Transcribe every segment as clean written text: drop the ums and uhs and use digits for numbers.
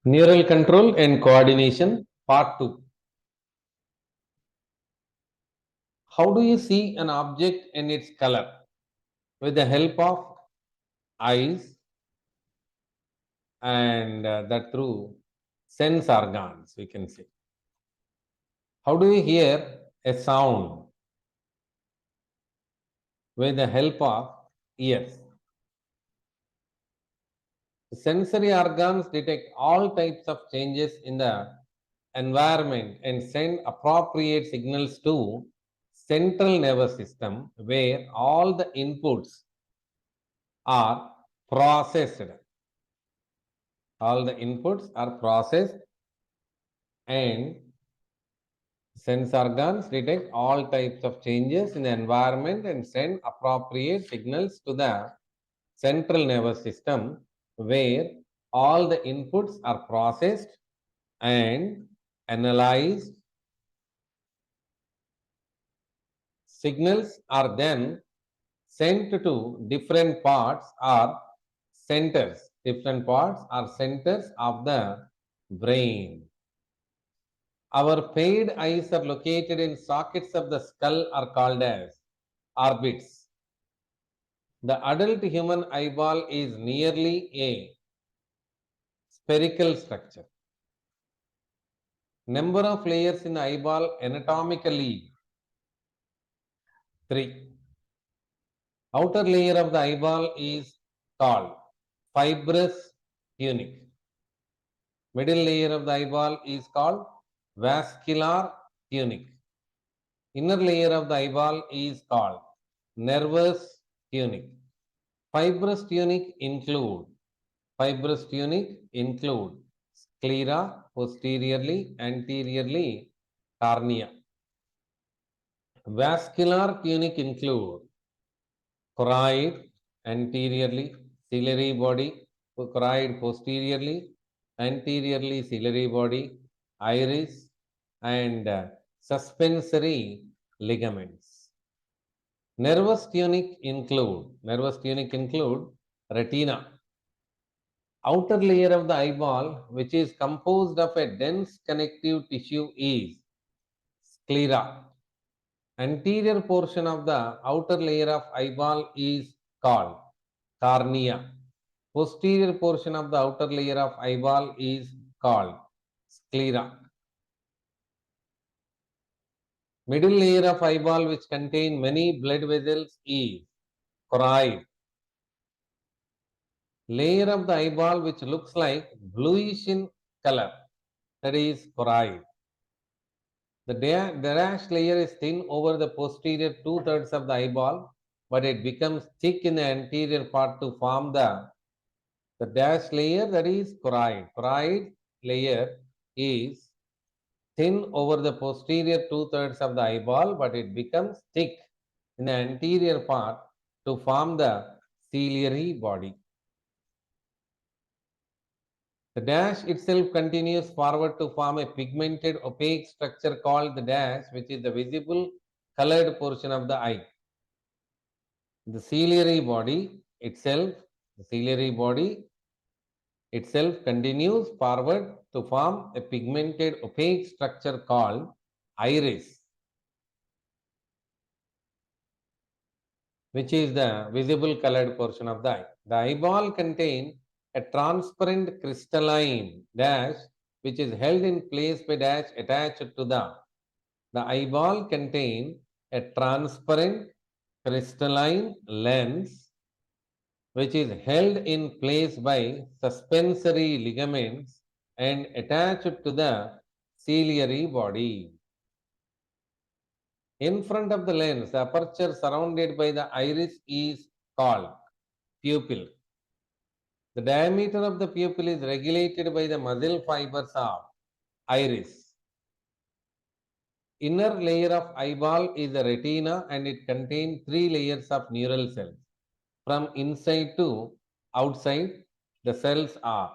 Neural control and coordination, part 2. How do you see an object and its color? With the help of eyes and that through sense organs, we can say. How do you hear a sound? With the help of ears. The sensory organs detect all types of changes in the environment and send appropriate signals to central nervous system where all the inputs are processed. All the inputs are processed and sense organs detect all types of changes in the environment and send appropriate signals to the central nervous system where all the inputs are processed and analyzed. Signals are then sent to different parts or centers of the brain. Our paired eyes are located in sockets of the skull are called as orbits. The adult human eyeball is nearly a spherical structure. Number of layers in the eyeball anatomically 3. Outer layer of the eyeball is called fibrous tunic. Middle layer of the eyeball is called vascular tunic. Inner layer of the eyeball is called nervous tunic. Fibrous tunic include sclera posteriorly, anteriorly, cornea. Vascular tunic include choroid anteriorly, ciliary body, choroid posteriorly, anteriorly ciliary body, iris, and suspensory ligaments. Nervous tunic include retina. Outer layer of the eyeball, which is composed of a dense connective tissue, is sclera. Anterior portion of the outer layer of eyeball is called cornea. Posterior portion of the outer layer of eyeball is called sclera. Middle layer of eyeball, which contain many blood vessels, is choroid. Layer of the eyeball which looks like bluish in color, that is choroid. The dash layer is thin over the posterior 2/3 of the eyeball, but it becomes thick in the anterior part to form the dash layer, that is choroid. Choroid layer is thin over the posterior 2/3 of the eyeball, but it becomes thick in the anterior part to form the ciliary body. The dash itself continues forward to form a pigmented opaque structure called the dash, which is the visible colored portion of the eye. The ciliary body itself continues forward to form a pigmented opaque structure called iris, which is the visible colored portion of the eye. The eyeball contains a transparent crystalline dash which is held in place by dash attached to the eyeball contains a transparent crystalline lens which is held in place by suspensory ligaments and attached to the ciliary body. In front of the lens, the aperture surrounded by the iris is called pupil. The diameter of the pupil is regulated by the muscle fibers of iris. Inner layer of eyeball is the retina and it contains 3 layers of neural cells. From inside to outside, the cells are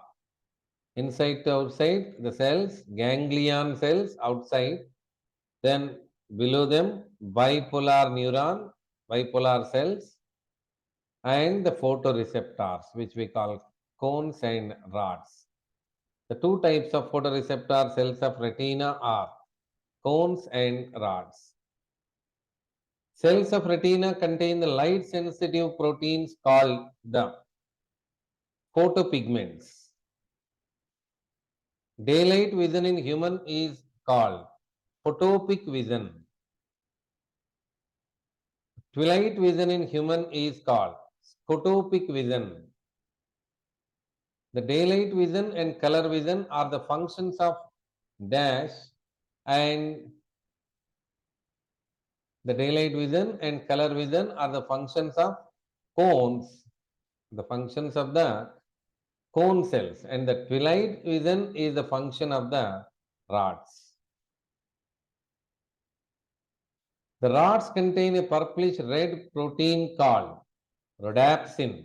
inside to outside, the cells, ganglion cells outside, then below them bipolar cells, and the photoreceptors, which we call cones and rods. The two types of photoreceptor cells of retina are cones and rods. Cells of retina contain the light sensitive proteins called the photopigments. Daylight vision in human is called photopic vision. Twilight vision in human is called scotopic vision. The daylight vision and color vision are the functions of dash, and the daylight vision and color vision are the functions of cones, the functions of the cone cells, and the twilight vision is the function of the rods. The rods contain a purplish red protein called rhodopsin.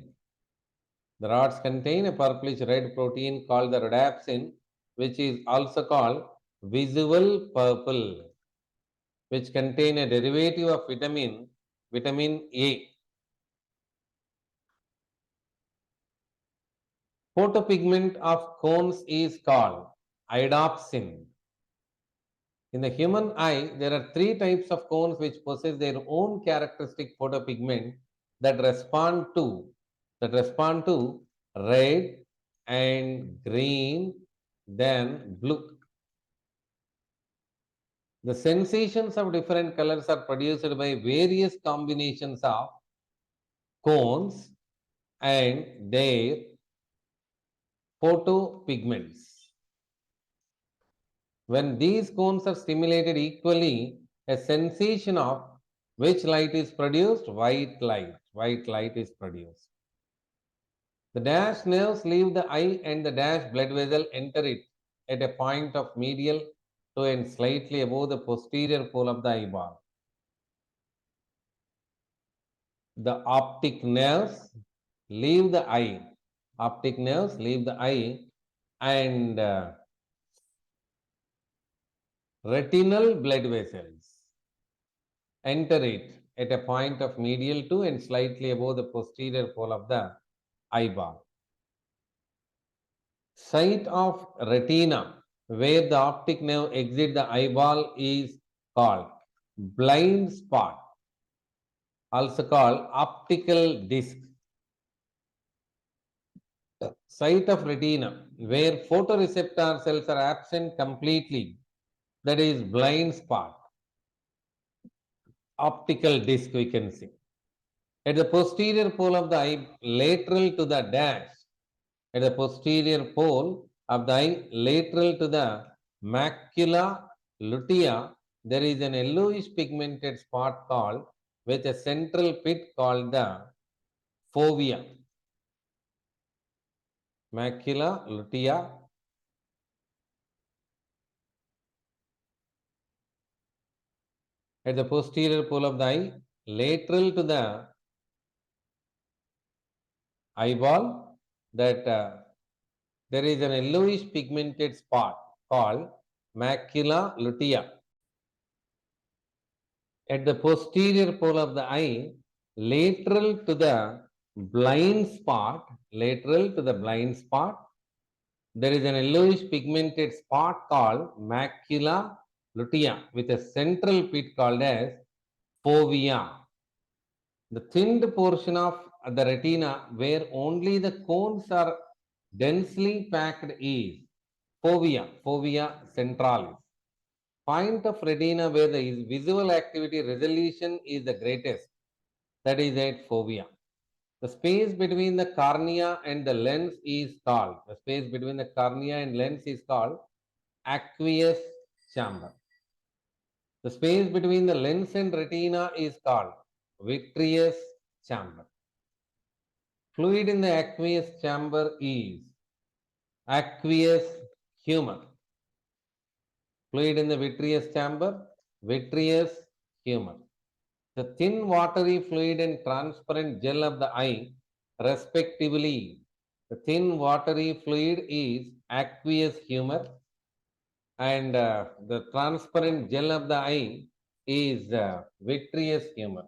The rods contain a purplish red protein called the rhodopsin, which is also called visual purple, which contain a derivative of vitamin A. Photopigment of cones is called iodopsin. In the human eye, there are three types of cones which possess their own characteristic photopigment that respond to red and green, then blue. The sensations of different colors are produced by various combinations of cones and their photopigments. When these cones are stimulated equally, a sensation of which light is produced? White light. White light is produced. The dash nerves leave the eye and the dash blood vessel enter it at a point of medial to and slightly above the posterior pole of the eyeball. The optic nerves leave the eye. Optic nerves leave the eye and retinal blood vessels enter it at a point of medial to and slightly above the posterior pole of the eyeball. Site of retina where the optic nerve exits the eyeball is called blind spot, also called optical disc. Site of retina where photoreceptor cells are absent completely, that is blind spot, optical disc we can see. At the posterior pole of the eye, lateral to the dash, at the posterior pole of the eye, lateral to the macula lutea, there is an yellowish pigmented spot called with a central pit called the fovea. Macula lutea. At the posterior pole of the eye, lateral to the eyeball, that there is an yellowish pigmented spot called macula lutea. At the posterior pole of the eye, lateral to the blind spot, there is an yellowish pigmented spot called macula lutea with a central pit called as fovea. The thinned portion of the retina where only the cones are densely packed is fovea centralis. Point of retina where the visual activity resolution is the greatest, that is at fovea. The space between the cornea and the lens is called, aqueous chamber. The space between the lens and retina is called vitreous chamber. Fluid in the aqueous chamber is aqueous humor. Fluid in the vitreous chamber, vitreous humor. The thin watery fluid and transparent gel of the eye, respectively. The thin watery fluid is aqueous humor, and the transparent gel of the eye is vitreous humor.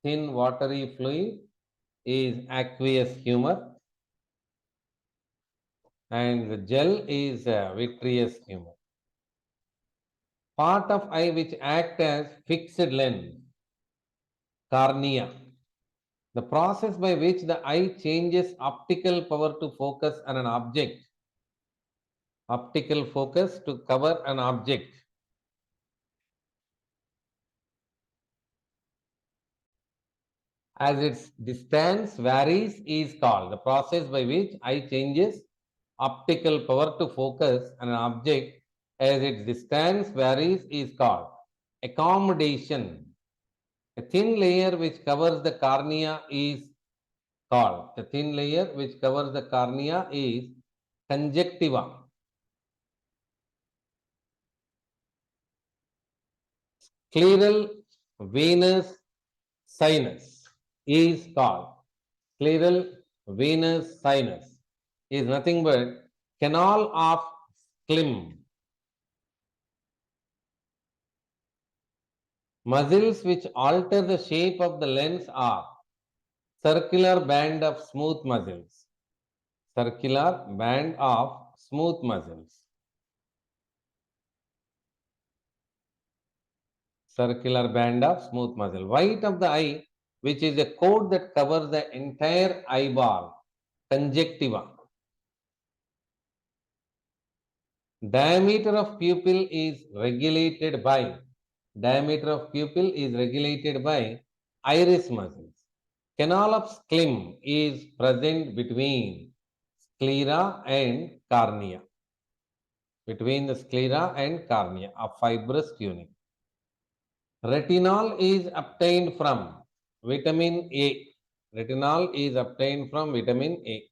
Thin watery fluid is aqueous humor, and the gel is vitreous humor. Part of eye which act as fixed lens, cornea. The process by which the eye changes optical power to focus on an object. Optical focus to cover an object. As its distance varies is called. The process by which eye changes optical power to focus on an object as its distance varies is called accommodation. A thin layer which covers the cornea is called. The thin layer which covers the cornea is conjunctiva. Scleral venous sinus is called. Scleral venous sinus is nothing but canal of Schlemm. Muscles which alter the shape of the lens are circular band of smooth muscles. Circular band of smooth muscles. Circular band of smooth muscle. White of the eye, which is a coat that covers the entire eyeball. Conjunctiva. Diameter of pupil is regulated by iris muscles. Canal of Schlemm is present between sclera and cornea. Between the sclera and cornea, a fibrous tunic. Retinol is obtained from vitamin A. Retinol is obtained from vitamin A.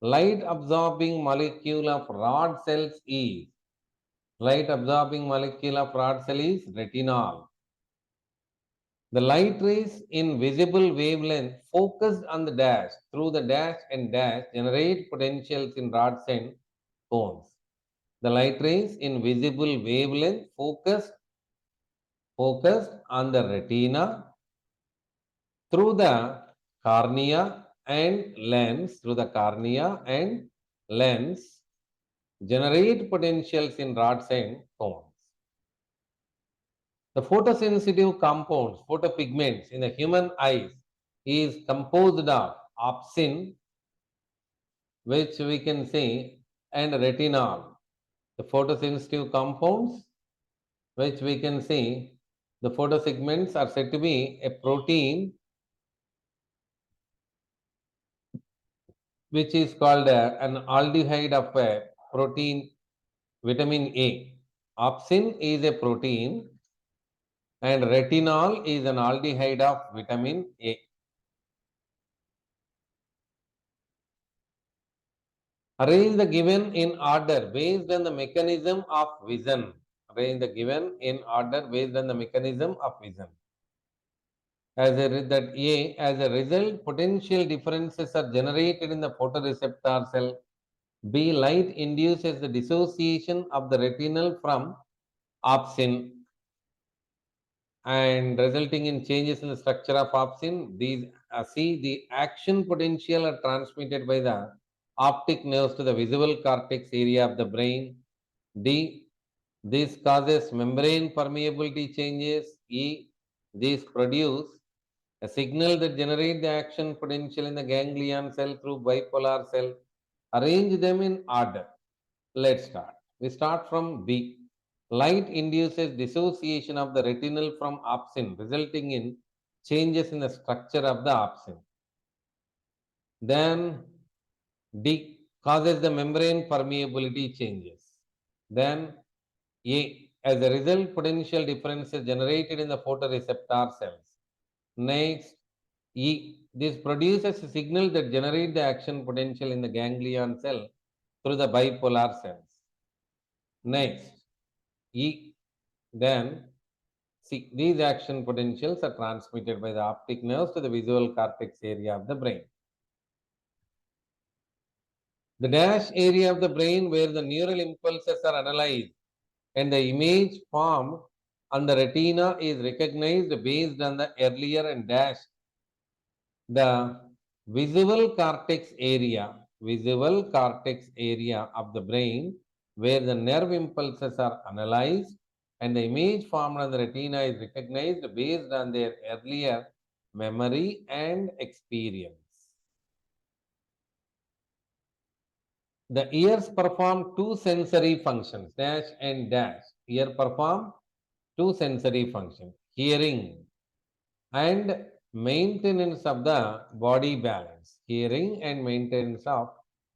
Light absorbing molecule of rod cells is retinol. The light rays in visible wavelength focused on the dash through the dash and dash generate potentials in rods and cones. The light rays in visible wavelength focused on the retina through the cornea and lens, generate potentials in rods and cones. The photosensitive compounds, photopigments in the human eyes is composed of opsin, which we can say, and retinol. The photosensitive compounds, which we can say, the photosegments are said to be a protein which is called an aldehyde of a protein vitamin A. Opsin is a protein and retinol is an aldehyde of vitamin A. Arrange the given in order based on the mechanism of vision. Arrange the given in order based on the mechanism of vision. As a result, potential differences are generated in the photoreceptor cell. B, light induces the dissociation of the retinal from opsin and resulting in changes in the structure of opsin. These C, the action potential are transmitted by the optic nerves to the visual cortex area of the brain. D, this causes membrane permeability changes. E, these produce a signal that generates the action potential in the ganglion cell through bipolar cell. Arrange them in order. Let's start. We start from B. Light induces dissociation of the retinal from opsin, resulting in changes in the structure of the opsin. Then D causes the membrane permeability changes. Then A, as a result, potential differences generated in the photoreceptor cells. Next, E, this produces a signal that generates the action potential in the ganglion cell through the bipolar cells. Next, E, then C, these action potentials are transmitted by the optic nerves to the visual cortex area of the brain. The dash area of the brain where the neural impulses are analyzed and the image formed on the retina is recognized based on the earlier and dash. The visual cortex area visual cortex area of the brain where the nerve impulses are analyzed and the image formed on the retina is recognized based on their earlier memory and experience. The ears perform two sensory functions, dash and dash. Ear perform two sensory functions, hearing and maintenance of the body balance. Hearing and maintenance of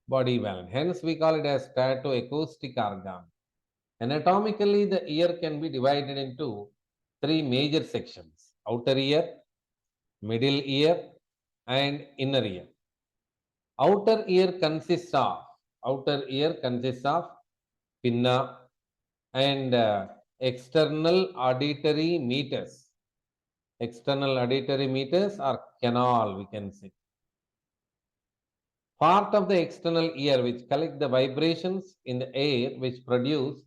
body balance. Hence, we call it as statoacoustic organ. Anatomically, the ear can be divided into three major sections: outer ear, middle ear, and inner ear. Outer ear consists of pinna and external auditory meters. External auditory meters or canal, we can say. Part of the external ear which collect the vibrations in the air which produce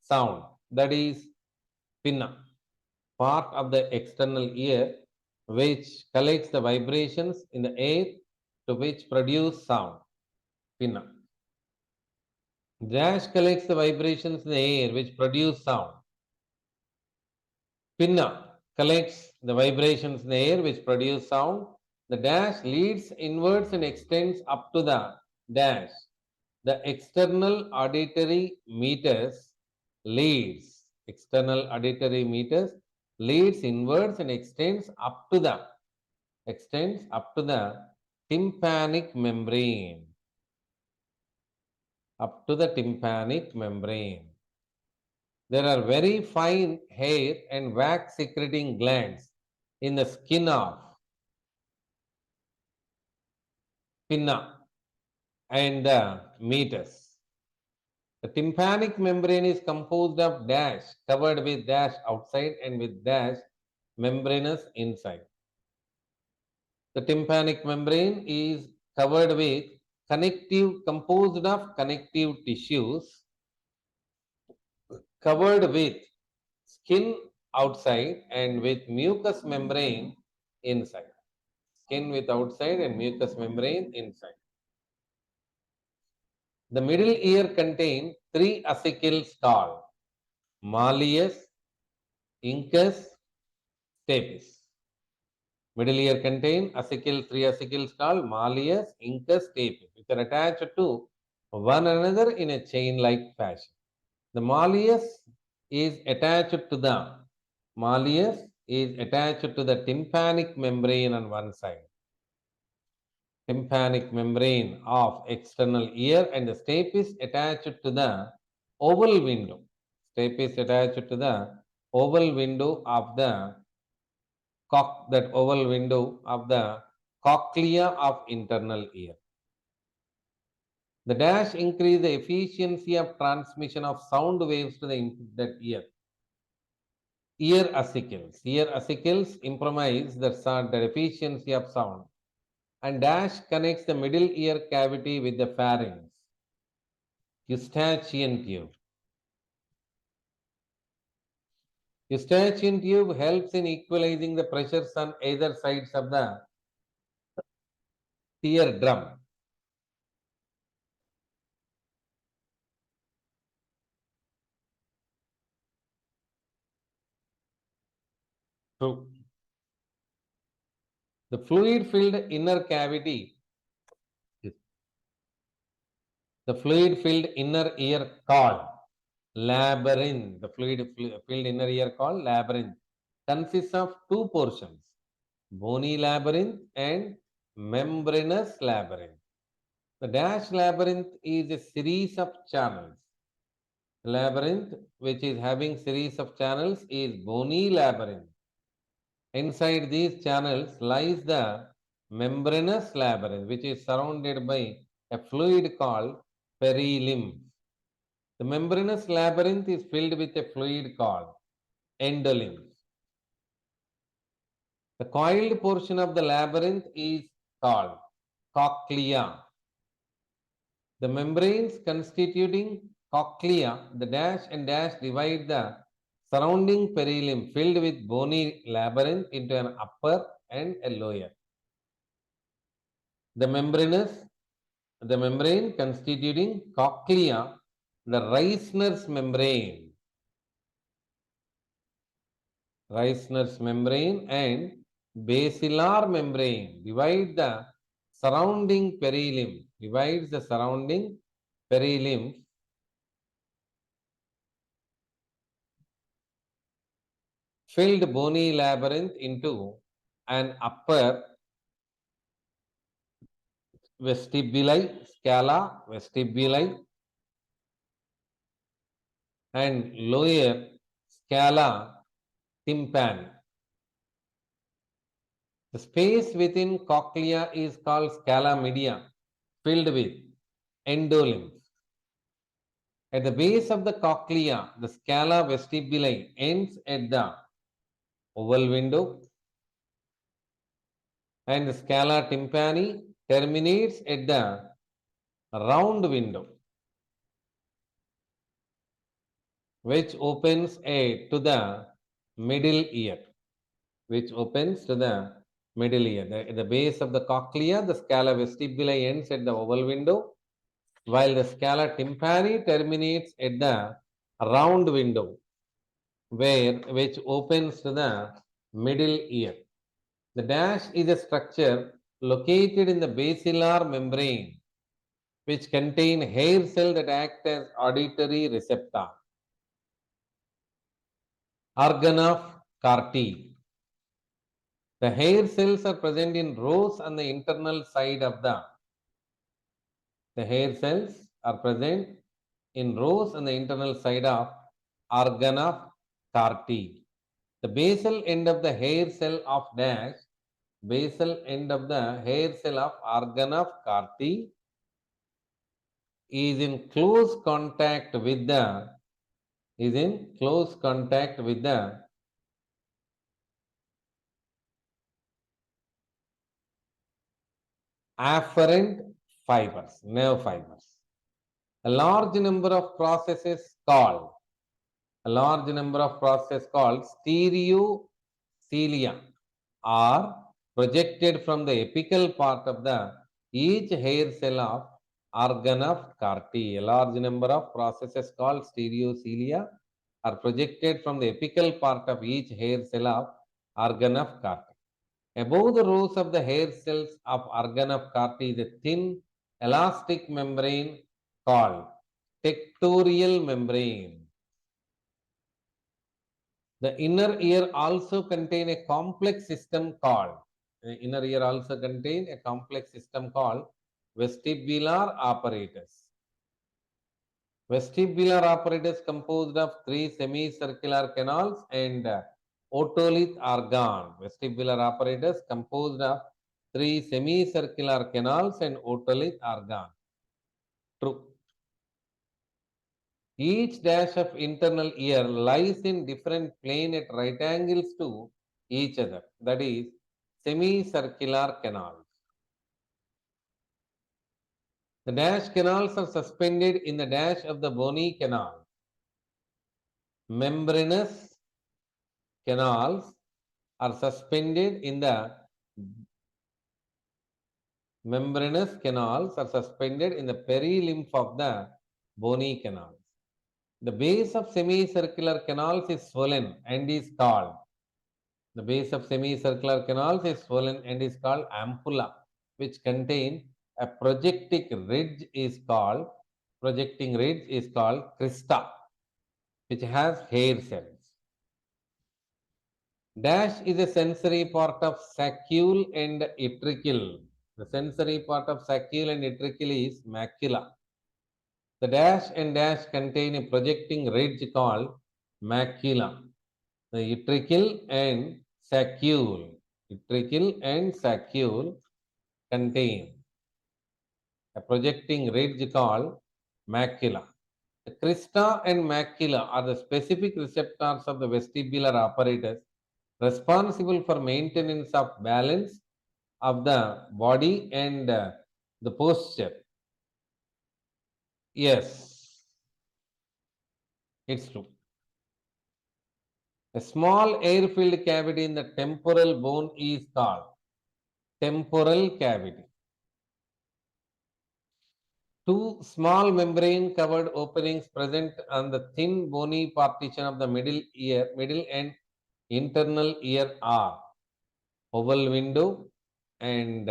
sound, that is pinna. Part of the external ear which collects the vibrations in the air to which produce sound, pinna. Dash collects the vibrations in the air which produce sound. Pinna collects the vibrations in the air which produce sound. The dash leads inwards and extends up to the dash. The external auditory meters leads inwards and extends up to the tympanic membrane. Up to the tympanic membrane. There are very fine hair and wax secreting glands in the skin of pinna and the meatus. The tympanic membrane is composed of dash covered with dash outside and with dash membranous inside. The tympanic membrane is covered with composed of connective tissues covered with skin outside and with mucous membrane inside. Skin with outside and mucous membrane inside. The middle ear contains three ossicles called malleus, incus, stapes. Middle ear contains three ossicles called malleus, incus, stapes, which are attached to one another in a chain-like fashion. The malleus is attached to the tympanic membrane on one side. Tympanic membrane of external ear and the stape is attached to the oval window. Stape is attached to the oval window of the cochlea of internal ear. The dash increase the efficiency of transmission of sound waves to that ear. Ear ossicles improvise the efficiency of sound, and dash connects the middle ear cavity with the pharynx. Eustachian tube. Eustachian tube helps in equalizing the pressures on either sides of the eardrum. True. The fluid-filled inner ear called labyrinth. The fluid-filled inner ear called labyrinth consists of two portions, bony labyrinth and membranous labyrinth. The dash labyrinth is a series of channels. Labyrinth, which is having series of channels, is bony labyrinth. Inside these channels lies the membranous labyrinth, which is surrounded by a fluid called perilymph. The membranous labyrinth is filled with a fluid called endolymph. The coiled portion of the labyrinth is called cochlea. The membranes constituting cochlea, the dash and dash divide the surrounding perilymph filled with bony labyrinth into an upper and a lower. The membranous the membrane constituting cochlea, the Reisner's membrane. Reisner's membrane and basilar membrane divide the surrounding perilymph, divides the surrounding perilymph filled bony labyrinth into an upper vestibuli, scala vestibuli, and lower scala tympani. The space within cochlea is called scala media, filled with endolymph. At the base of the cochlea, the scala vestibuli ends at the oval window, and the scala tympani terminates at the round window, which opens to the middle ear. Which opens to the middle ear. At the base of the cochlea, the scala vestibuli ends at the oval window, while the scala tympani terminates at the round window, which opens to the middle ear. The dash is a structure located in the basilar membrane, which contain hair cells that act as auditory receptor. Organ of Carti. The hair cells are present in rows on the internal side of the hair cells are present in rows on the internal side of organ of Carti. The basal end of the hair cell of dash, basal end of the hair cell of organ of Carti is in close contact with the afferent fibers, nerve fibers. A large number of processes called stereocilia are projected from the apical part of the each hair cell of organ of Carti. A large number of processes called stereocilia are projected from the apical part of each hair cell of organ of Carti. Above the rows of the hair cells of organ of Carti is a thin elastic membrane called tectorial membrane. The inner ear also contain a complex system called vestibular apparatus. Vestibular apparatus composed of 3 semicircular canals and otolith organ. Vestibular apparatus composed of 3 semicircular canals and otolith organ. True. Each dash of internal ear lies in different plane at right angles to each other. That is semicircular canals. The dash canals are suspended in the dash of the bony canal. Membranous canals are suspended in the perilymph of the bony canals. The base of semicircular canals is swollen and is called ampulla, which contain a projecting ridge is called crista, which has hair cells. Dash is a sensory part of saccule and utricle. The sensory part of saccule and utricle is macula. The dash and dash contain a projecting ridge called macula. The utricle and saccule contain a projecting ridge called macula. The crista and macula are the specific receptors of the vestibular apparatus responsible for maintenance of balance of the body and the posture. Yes, it's true. A small air-filled cavity in the temporal bone is called temporal cavity. Two small membrane covered openings present on the thin bony partition of the middle and internal ear are oval window and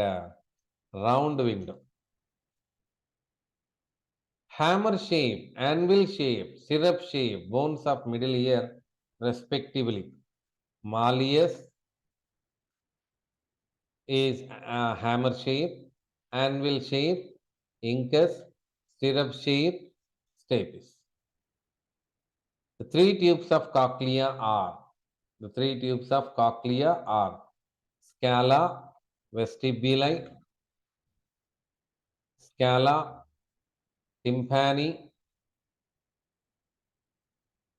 round window. Hammer shape, anvil shape, syrup shape, bones of middle ear respectively. Malleus is hammer shape, anvil shape, incus, syrup shape, stapes. The three tubes of cochlea are scala vestibuli, scala tympani,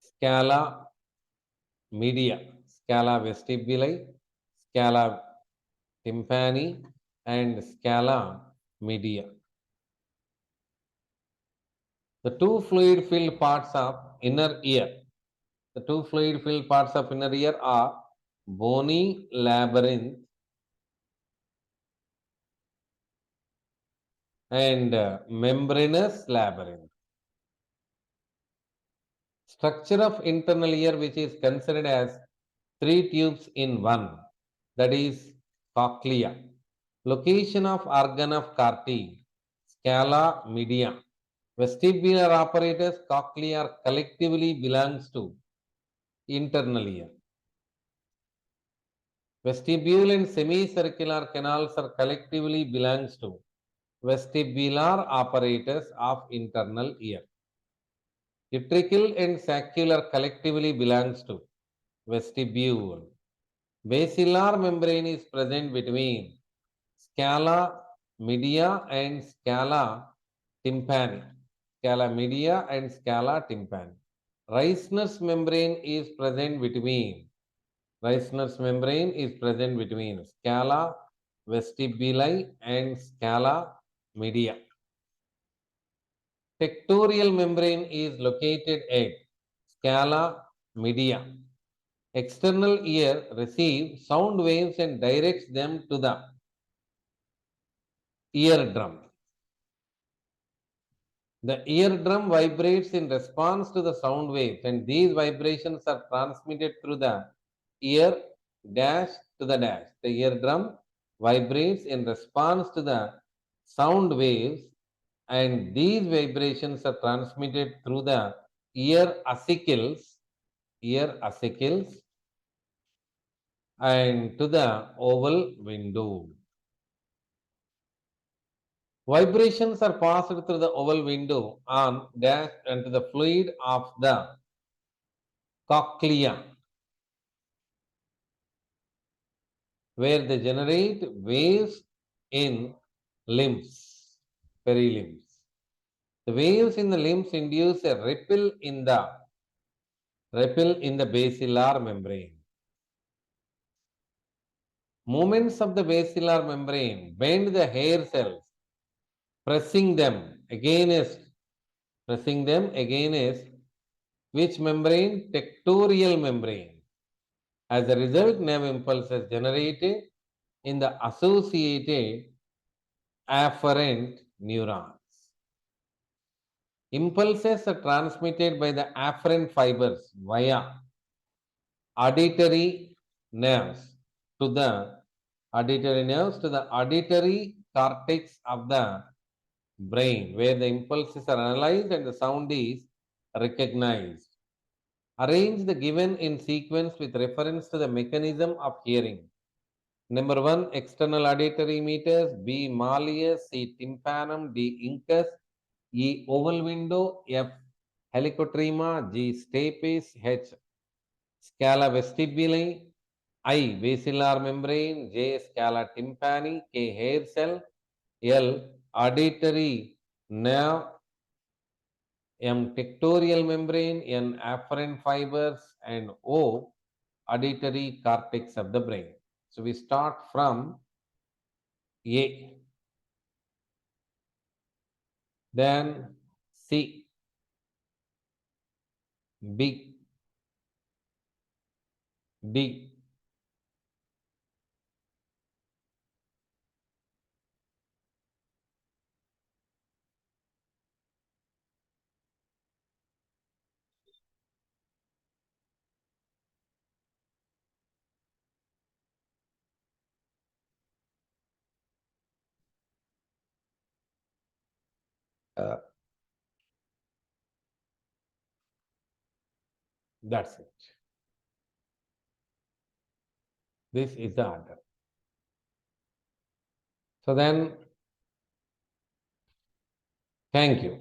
scala media, scala vestibuli, scala tympani, and scala media. The two fluid-filled parts of inner ear. The two fluid-filled parts of inner ear are bony labyrinth and membranous labyrinth. Structure of internal ear, which is considered as three tubes in one, that is cochlea. Location of organ of Carti, scala media. Vestibular apparatus, cochlea collectively belongs to internal ear. Vestibule and semicircular canals are collectively belongs to vestibular apparatus of internal ear. Utricle and saccular collectively belongs to vestibule. Basilar membrane is present between scala media and scala tympani. Scala media and scala tympani. Reisner's membrane is present between scala vestibuli and scala media. Tectorial membrane is located at scala media. External ear receives sound waves and directs them to the eardrum. The eardrum vibrates in response to the sound waves, and these vibrations are transmitted through the ear dash to the dash. The eardrum vibrates in response to the sound waves, and these vibrations are transmitted through the ear acicles and to the oval window. Vibrations are passed through the oval window on dash and to the fluid of the cochlea, where they generate waves in limbs, perilimbs. The waves in the limbs induce a ripple in the basilar membrane. Movements of the basilar membrane bend the hair cells, pressing them against which membrane? Tectorial membrane. As a result, nerve impulses generated in the associated afferent neurons. Impulses are transmitted by the afferent fibers via auditory nerves to the auditory cortex of the brain, where the impulses are analyzed and the sound is recognized. Arrange the given in sequence with reference to the mechanism of hearing. Number 1, external auditory meters. B, malleus. C, tympanum. D, incus. E, oval window. F, helicotrema. G, stapes. H, scala vestibuli. I, basilar membrane. J, scala tympani. K, hair cell. L, auditory nerve. M, tectorial membrane. N, afferent fibers. And O, auditory cortex of the brain. So we start from A. Then C, B, D, That's it. This is the order. So then, thank you.